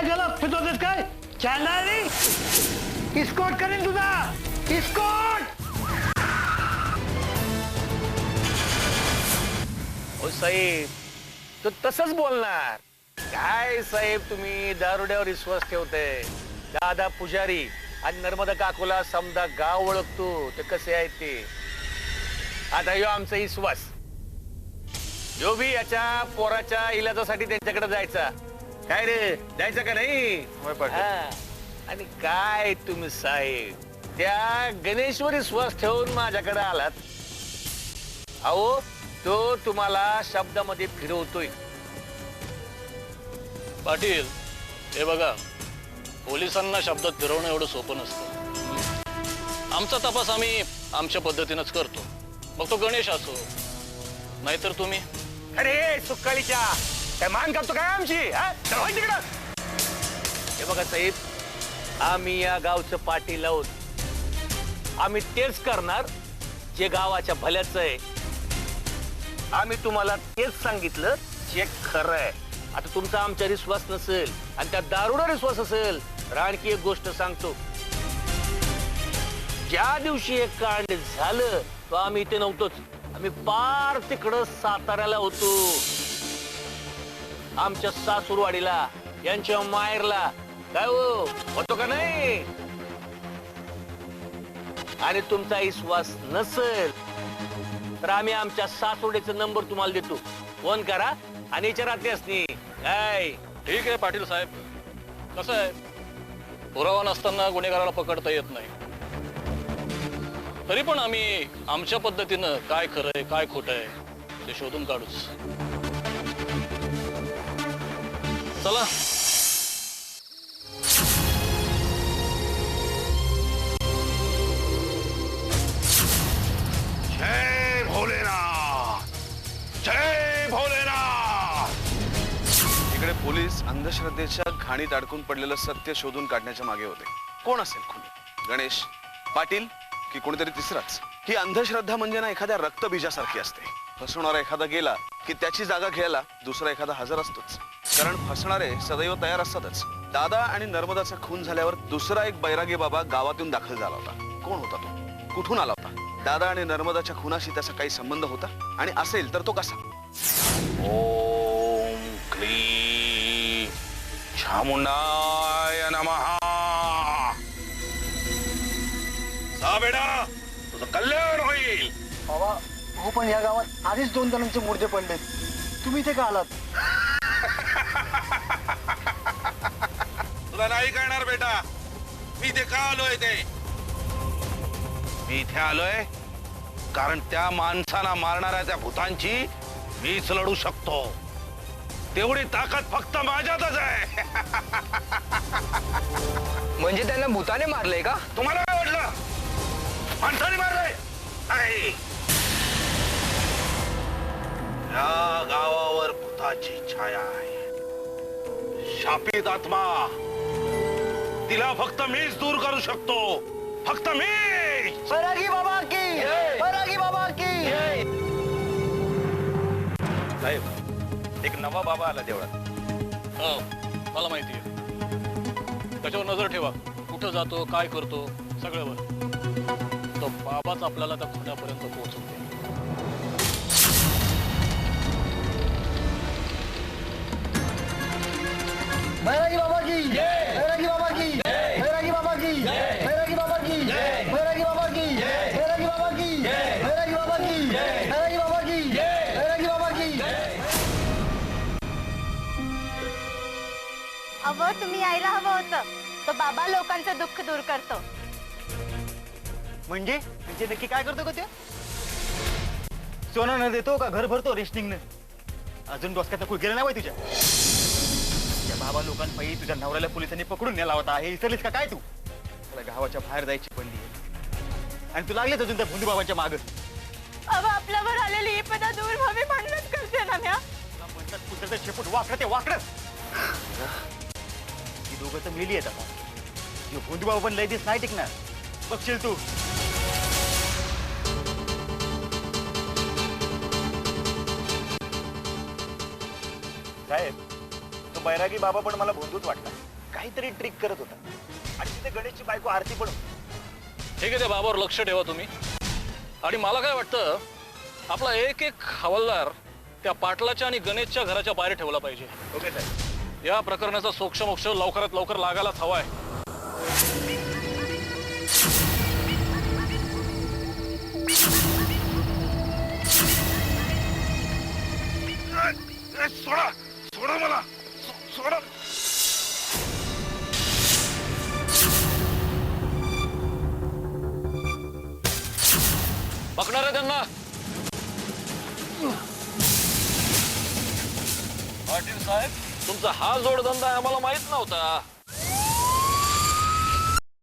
गेला फिरतोस काय? चालणारी इस्कॉट करेन तुझा, इस्कॉट. ओ साहेब, तू तसंच बोलणार काय? साहेब तुम्ही दारुड्यावर विश्वास ठेवते. दादा पुजारी आणि नर्मदा काकूला समजा गाव ओळखतो ते कसे आहेत ते. आता यो आमचा विश्वास, यो बी याच्या पोराच्या इलाजासाठी त्यांच्याकडे जायचा. काय रे, जायचं का नाही? हा. आणि काय तुम्ही साहेब त्या गणेशवर विश्वास ठेवून माझ्याकडे आलात. अहो तो तुम्हाला शब्दामध्ये फिरवतोय. पाटील, हे बघा, पोलिसांना शब्दात फिरवणं एवढं सोपं नसतं. आमचा तपास आम्ही आमच्या पद्धतीनंच करतो. मग तो गणेश असो नाहीतर तुम्ही. अरे सुकाळीच्या काय मान कापतो काय आमची? तिकडं. हे बघा साहेब, आम्ही या गावचं पाटील आहोत. आम्ही तेच करणार जे गावाच्या भल्याचं आहे. आम्ही तुम्हाला तेच सांगितलं जे खरं आहे. आता तुमचा आमचा विश्वास नसेल आणि त्या दारुडा विश्वास असेल तर आणखी एक गोष्ट सांगतो. ज्या दिवशी एक कांड झालं तो आम्ही इथे नव्हतोच. आम्ही पार तिकडं साताऱ्याला होतो, आमच्या सासूरवाडीला, यांच्या माहेरला. काय होतो का नाही? आणि तुमचा विश्वास नसेल तर आम्ही आमच्या सासवडीचा नंबर तुम्हाला देतो. फोन करा आणि विचारा असनी काय. ठीक आहे पाटील साहेब, कसं आहे, पुरावा नसताना गुन्हेगाराला पकडता येत नाही. तरी पण आम्ही आमच्या पद्धतीनं काय खरंय काय खोटं आहे ते शोधून काढूच. चला. जय भोलेनाथ, जय भोलेनाथ. इकडे पोलीस अंधश्रद्धेच्या घाणीत अडकून पडलेलं सत्य शोधून काढण्याच्या मागे होते. कोण असेल खुनी? गणेश, पाटील की कोणीतरी तिसराच? ही अंधश्रद्धा म्हणजे ना एखाद्या रक्तबीजासारखी असते. फसवणारा एखादा गेला की त्याची जागा घ्यायला दुसरा एखादा हजर असतोच. कारण फसणारे सदैव तयार असतातच. दादा आणि नर्मदाचा खून झाल्यावर दुसरा एक बैरागी बाबा गावातून दाखल झाला होता. कोण होता तो? कुठून आला होता? दादा आणि नर्मदाच्या खुनाशी त्याचा काही संबंध होता? आणि असेल तर तो कसा? ओम क्लीं चामुंडाय नमः. जा बेटा, तुझं कल्याण होईल. बाबा हो, पण या गावात आधीच 2 जणांचे मुर्दे पडलेत. तुम्ही इथे का आलात? तुला नाही कळणार बेटा, मी इथे का आलोय ते. मी इथे आलोय कारण त्या माणसाला मारणाऱ्या त्या भूतांची मीच लढू शकतो. तेवढी ताकद फक्त माझ्यातच आहे. म्हणजे त्यांना भूताने मारलंय का? तुम्हाला काय वाटलं माणसाने मारलंय? नाही, या गावावर भूताची छाया आहे. शापित आत्मा, तिला फक्त मीच दूर करू शकतो. फक्त मी. बैरागी बाबा की, बैरागी बाबा की. साहेब, एक नवा बाबा आला देवळात. हो, मला माहिती आहे. त्याच्यावर नजर ठेवा. कुठं जातो, काय करतो, सगळ्यावर. तो बाबाच आपल्याला त्या खुण्यापर्यंत पोहोचवतो. बैरागी बाबा की, बैरागी बाबा की, बैरागी बाबा की, बैरागी बाबा की, बैरागी बाबा की, बैरागी बाबा की, बैरागी बाबा की, बैरागी बाबा की, बैरागी बाबा की. अहो तुम्ही यायला हवं होतं. तो बाबा लोकांचं दुःख दूर करतो. म्हणजे नक्की काय करतो का ते? सोनं न देतो का घर भरतो रेशनिंगनं? अजून डोसक्याचा खूळ गेला नाही तुझ्या? त्या बाबा लोकांपायी तुझ्या नवऱ्याला पोलिसांनी पकडून नेला होता. हे विसरलीस का काय तू? तुला गावाच्या बाहेर जायची बंदी आहे आणि तू लागलेच अजून त्या भोंदू बाबांच्या माग. अहो आपल्यावर आलेली विपदा दूर व्हावी म्हणूनच करते ना म्या. तुला म्हणतात कुत्र्याचं शेपूट वाकडं ते वाकडं. ही दोघं तर मेली आहेत आता. भोंदू बाबा पण लय दिवस नाही टिकणार, बघशील तू. साहेब, तो बैरागी बाबा पण मला भोंदूच वाटला. काहीतरी ट्रिक करत होता आणि तिथे गणेशची बायको आरती पण होती. ठीक आहे, त्या बाबावर लक्ष ठेवा तुम्ही. आणि मला काय वाटतं, आपला एक एक हवालदार त्या पाटलाच्या आणि गणेशच्या घराच्या बाहेर ठेवला पाहिजे. ओके साहेब. या प्रकरणाचा सोक्षमोक्ष लवकरात लवकर लागायलाच हवाय. सोडा सोडा मला सोडा. बघणार आहे त्यांना. पाटील साहेब, तुमचा हा जोडधंदा आम्हाला माहित नव्हता.